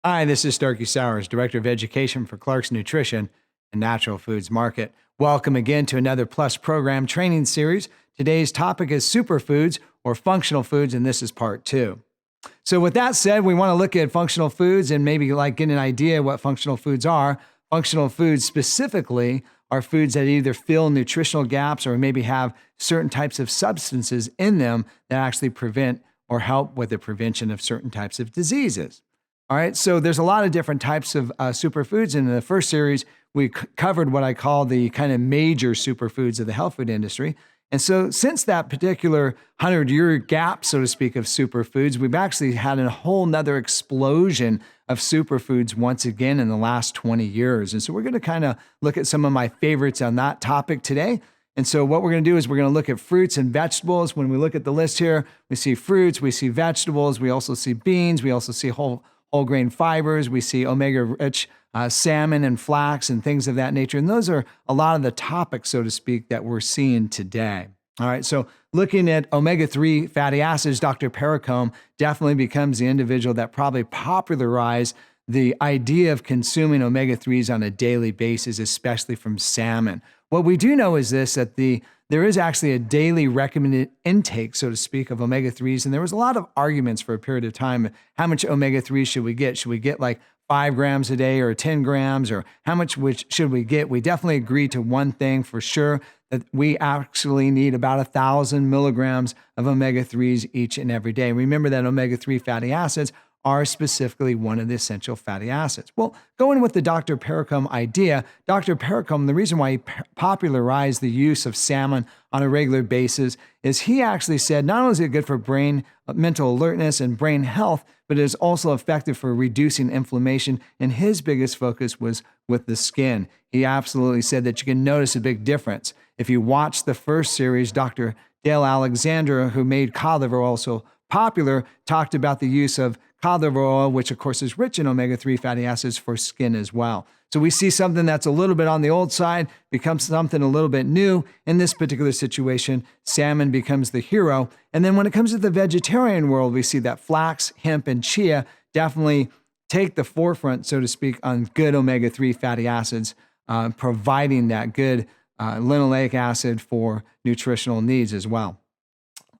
Hi, this is Starkey Sowers, Director of Education for Clark's Nutrition and Natural Foods Market. Welcome again to another Plus Program training series. Today's topic is superfoods or functional foods, and this is part 2. So with that said, we want to look at functional foods and maybe get an idea what functional foods are. Functional foods specifically are foods that either fill nutritional gaps or maybe have certain types of substances in them that actually prevent or help with the prevention of certain types of diseases. All right, so there's a lot of different types of superfoods. And in the first series, we covered what I call the kind of major superfoods of the health food industry. And so since that particular 100-year gap, so to speak, of superfoods, we've actually had a whole nother explosion of superfoods once again in the last 20 years. And so we're going to kind of look at some of my favorites on that topic today. And so what we're going to do is we're going to look at fruits and vegetables. When we look at the list here, we see fruits, we see vegetables, we also see beans, we also see whole grain fibers, we see omega-rich salmon and flax and things of that nature. And those are a lot of the topics, so to speak, that we're seeing today. All right, so looking at omega-3 fatty acids, Dr. Paracombe definitely becomes the individual that probably popularized the idea of consuming omega-3s on a daily basis, especially from salmon. What we do know is this, that there is actually a daily recommended intake, so to speak, of omega-3s. And there was a lot of arguments for a period of time. How much omega-3s should we get? Should we get like 5 grams a day or 10 grams? Or how much should we get? We definitely agree to one thing for sure, that we actually need about 1,000 milligrams of omega-3s each and every day. Remember that omega-3 fatty acids are specifically one of the essential fatty acids. Well, going with the Dr. Paracombe idea, Dr. Paracombe, the reason why he popularized the use of salmon on a regular basis is he actually said not only is it good for brain, mental alertness and brain health, but it is also effective for reducing inflammation. And his biggest focus was with the skin. He absolutely said that you can notice a big difference. If you watch the first series, Dr. Dale Alexander, who made cod liver oil so popular, talked about the use of cod liver oil, which of course is rich in omega-3 fatty acids for skin as well. So we see something that's a little bit on the old side becomes something a little bit new. In this particular situation, salmon becomes the hero. And then when it comes to the vegetarian world, we see that flax, hemp, and chia definitely take the forefront, so to speak, on good omega-3 fatty acids, providing that good linoleic acid for nutritional needs as well.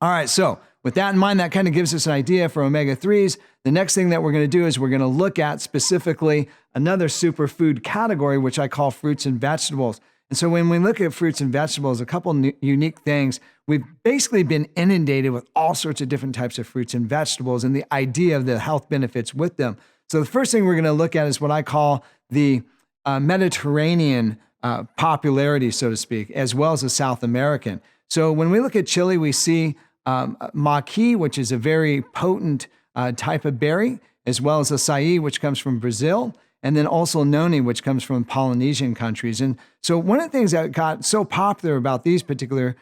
All right, so with that in mind, that kind of gives us an idea for omega-3s. The next thing that we're going to do is we're going to look at specifically another superfood category, which I call fruits and vegetables. And so when we look at fruits and vegetables, a couple unique things, we've basically been inundated with all sorts of different types of fruits and vegetables and the idea of the health benefits with them. So the first thing we're going to look at is what I call the Mediterranean popularity, so to speak, as well as the South American. So when we look at Chile, we see maqui, which is a very potent type of berry, as well as acai, which comes from Brazil, and then also noni, which comes from Polynesian countries. And so one of the things that got so popular about these particular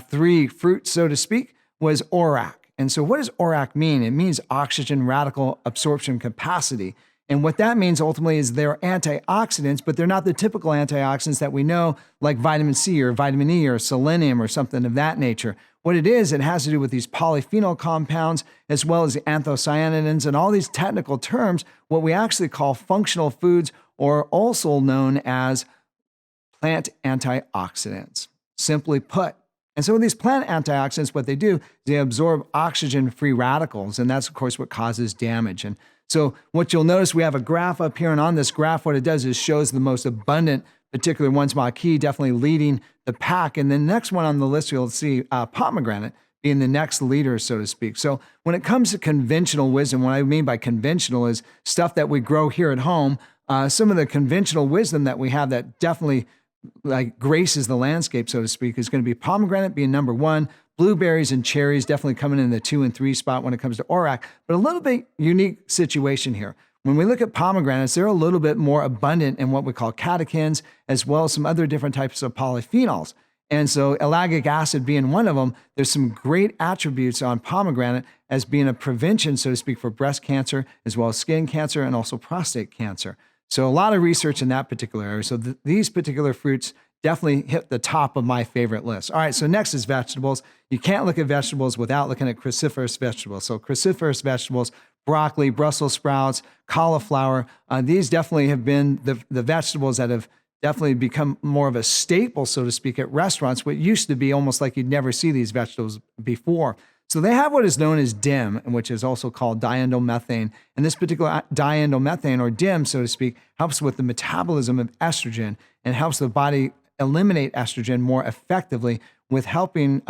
3 fruits, so to speak, was ORAC. And so what does ORAC mean? It means oxygen radical absorption capacity. And what that means ultimately is they're antioxidants, but they're not the typical antioxidants that we know, like vitamin C or vitamin E or selenium or something of that nature. What it has to do with these polyphenol compounds, as well as the anthocyanidins and all these technical terms, what we actually call functional foods, or also known as plant antioxidants, simply put. And so with these plant antioxidants, what they do is they absorb oxygen-free radicals, and that's, of course, what causes damage. And so what you'll notice, we have a graph up here, and on this graph, what it does is shows the most abundant particular ones, maqui definitely leading the pack. And the next one on the list, you'll see pomegranate being the next leader, so to speak. So when it comes to conventional wisdom, what I mean by conventional is stuff that we grow here at home. Some of the conventional wisdom that we have that definitely graces the landscape, so to speak, is going to be pomegranate being number 1, blueberries and cherries definitely coming in the 2 and 3 spot when it comes to ORAC, but a little bit unique situation here. When we look at pomegranates, they're a little bit more abundant in what we call catechins, as well as some other different types of polyphenols. And so ellagic acid being one of them, there's some great attributes on pomegranate as being a prevention, so to speak, for breast cancer, as well as skin cancer and also prostate cancer. So a lot of research in that particular area. So these particular fruits definitely hit the top of my favorite list. All right, so next is vegetables. You can't look at vegetables without looking at cruciferous vegetables. So cruciferous vegetables broccoli, Brussels sprouts, cauliflower. These definitely have been the vegetables that have definitely become more of a staple, so to speak, at restaurants. What used to be almost like you'd never see these vegetables before. So they have what is known as DIM, which is also called diindolylmethane. And this particular diindolylmethane, or DIM, so to speak, helps with the metabolism of estrogen and helps the body eliminate estrogen more effectively. With helping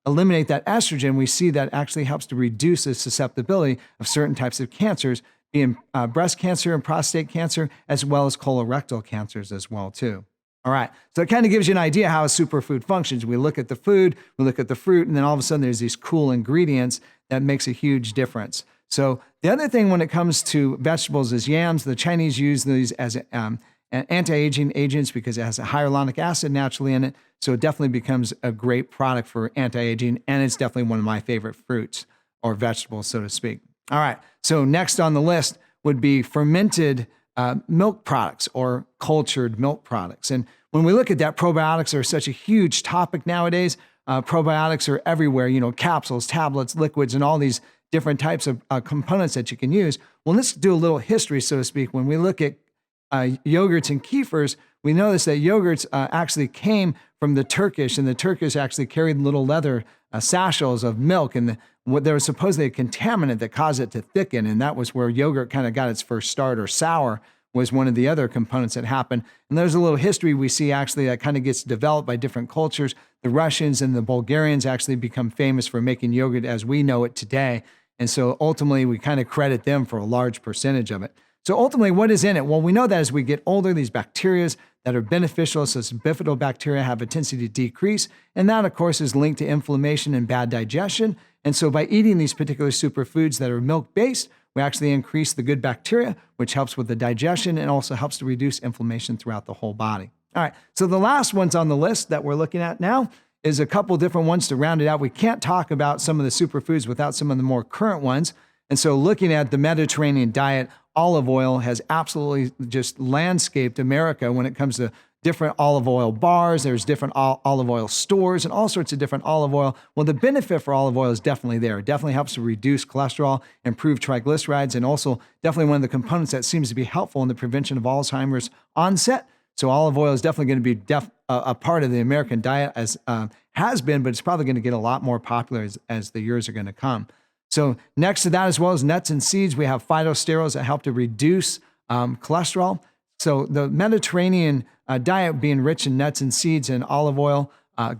eliminate that estrogen, we see that actually helps to reduce the susceptibility of certain types of cancers, being breast cancer and prostate cancer, as well as colorectal cancers as well, too. All right, so it kind of gives you an idea how a superfood functions. We look at the food, we look at the fruit, and then all of a sudden there's these cool ingredients that makes a huge difference. So the other thing when it comes to vegetables is yams. The Chinese use these as anti-aging agents because it has a hyaluronic acid naturally in it. So it definitely becomes a great product for anti-aging, and it's definitely one of my favorite fruits or vegetables, so to speak. All right, so next on the list would be fermented milk products or cultured milk products. And when we look at that, probiotics are such a huge topic nowadays. Probiotics are everywhere, capsules, tablets, liquids, and all these different types of components that you can use. Well, let's do a little history, so to speak. When we look at yogurts and kefirs, we notice that yogurts actually came from the Turkish, and the Turkish actually carried little leather sachets of milk, and there was supposedly a contaminant that caused it to thicken, and that was where yogurt kind of got its first start, or sour was one of the other components that happened. And there's a little history we see actually that kind of gets developed by different cultures. The Russians and the Bulgarians actually become famous for making yogurt as we know it today, and so ultimately we kind of credit them for a large percentage of it. So ultimately, what is in it? Well, we know that as we get older, these bacteria that are beneficial, so bifidobacteria, have a tendency to decrease. And that, of course, is linked to inflammation and bad digestion. And so by eating these particular superfoods that are milk-based, we actually increase the good bacteria, which helps with the digestion and also helps to reduce inflammation throughout the whole body. All right, so the last ones on the list that we're looking at now is a couple different ones to round it out. We can't talk about some of the superfoods without some of the more current ones. And so looking at the Mediterranean diet, olive oil has absolutely just landscaped America when it comes to different olive oil bars. There's different olive oil stores and all sorts of different olive oil. Well, the benefit for olive oil is definitely there. It definitely helps to reduce cholesterol, improve triglycerides, and also definitely one of the components that seems to be helpful in the prevention of Alzheimer's onset. So olive oil is definitely going to be a part of the American diet, as has been, but it's probably going to get a lot more popular as the years are going to come. So next to that, as well as nuts and seeds, we have phytosterols that help to reduce cholesterol. So the Mediterranean diet being rich in nuts and seeds and olive oil,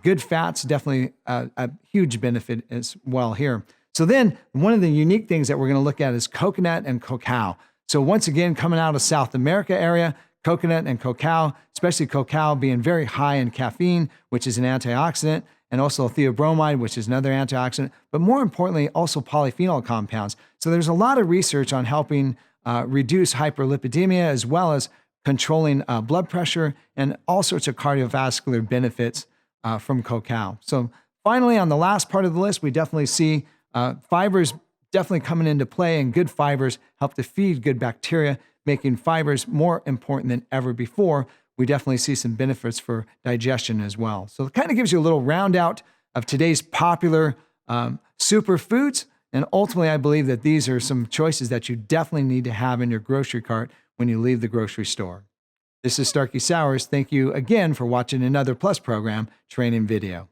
good fats, definitely a huge benefit as well here. So then one of the unique things that we're going to look at is coconut and cacao. So once again, coming out of South America area, coconut and cacao, especially cacao being very high in caffeine, which is an antioxidant, and also theobromide, which is another antioxidant, but more importantly, also polyphenol compounds. So there's a lot of research on helping reduce hyperlipidemia, as well as controlling blood pressure and all sorts of cardiovascular benefits from cacao. So finally, on the last part of the list, we definitely see fibers definitely coming into play, and good fibers help to feed good bacteria, making fibers more important than ever before. We definitely see some benefits for digestion as well. So it kind of gives you a little round out of today's popular superfoods. And ultimately, I believe that these are some choices that you definitely need to have in your grocery cart when you leave the grocery store. This is Starkey Sowers. Thank you again for watching another Plus Program training video.